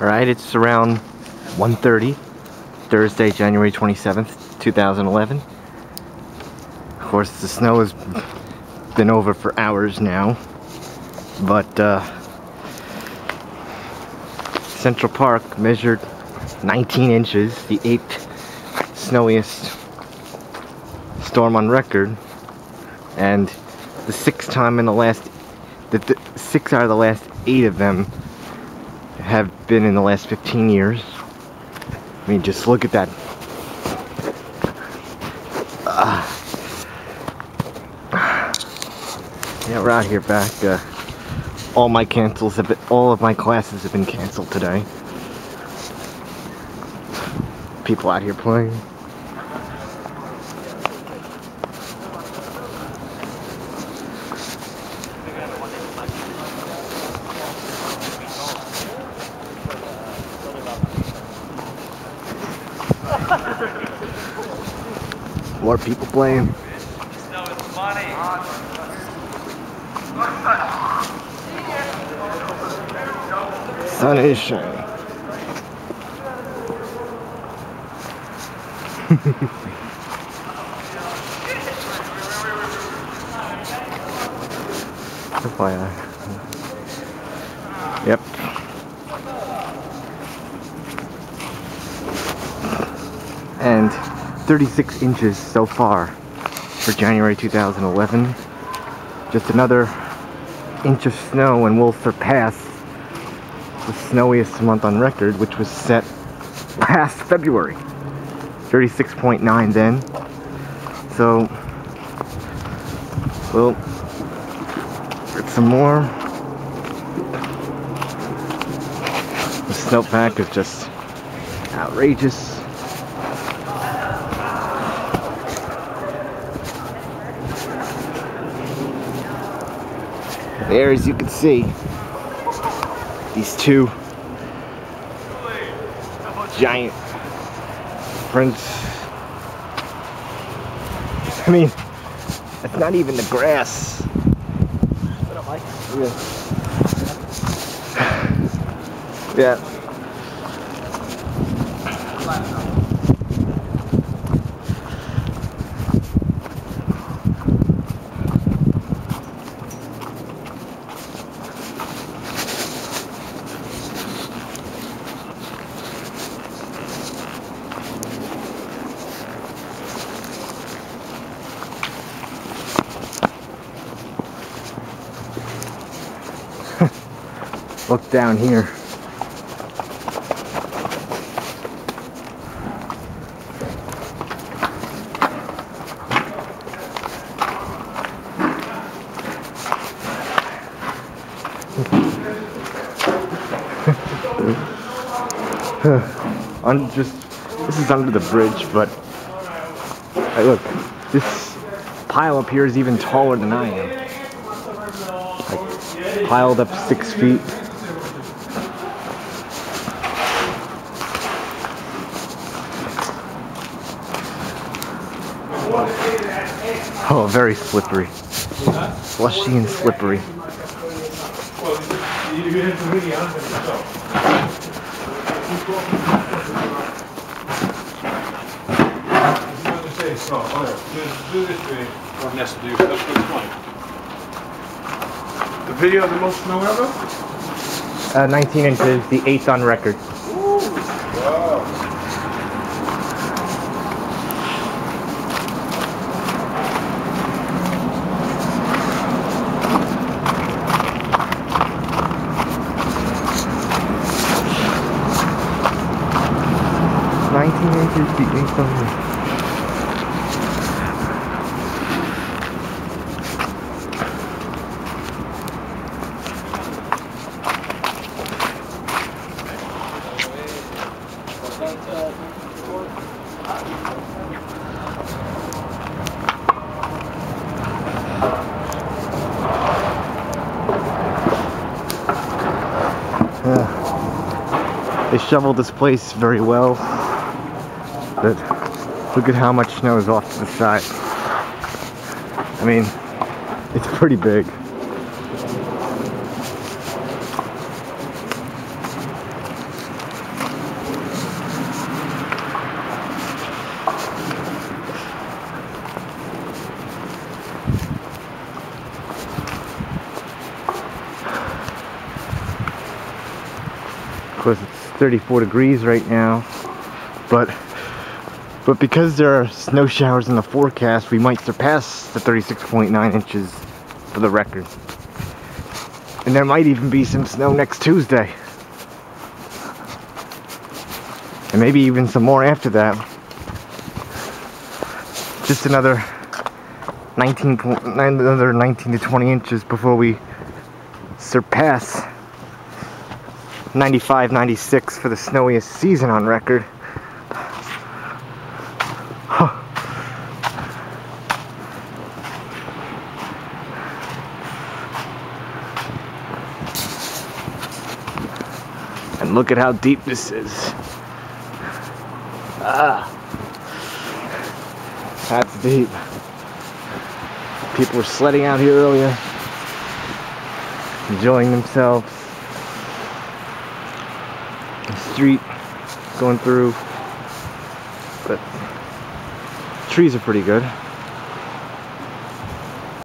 Alright, it's around 1:30, Thursday, January 27th, 2011. Of course, the snow has been over for hours now, but Central Park measured 19 inches, the 8th snowiest storm on record, and the 6th time in the last, the 6 out of the last 8 of them have been in the last 15 years. I mean, just look at that. Yeah, we're out here back. All of my classes have been canceled today. People out here playing. More people playing. Sun is shining. Yep. And 36 inches so far for January 2011. Just another inch of snow and we'll surpass the snowiest month on record, which was set last February. 36.9 then. So we'll get some more. The snowpack is just outrageous. There, as you can see, these two giant prints. I mean, that's not even the grass. Yeah. Look down here. This is under the bridge, but hey, look, this pile up here is even taller than I am. Like, piled up 6 feet. Oh, very slippery. Slushy and slippery. The video of the most snow ever? 19 inches, the 8th on record. Ooh, wow. 19 inches, the 8th on record. They shoveled this place very well, but look at how much snow is off to the side. I mean, it's pretty big. course, it's 34 degrees right now, but because there are snow showers in the forecast, we might surpass the 36.9 inches for the record. And there might even be some snow next Tuesday. And maybe even some more after that. Just another 19 to 20 inches before we surpass 95, 96 for the snowiest season on record. And look at how deep this is. That's deep. People were sledding out here earlier, enjoying themselves. The street going through, but trees are pretty good.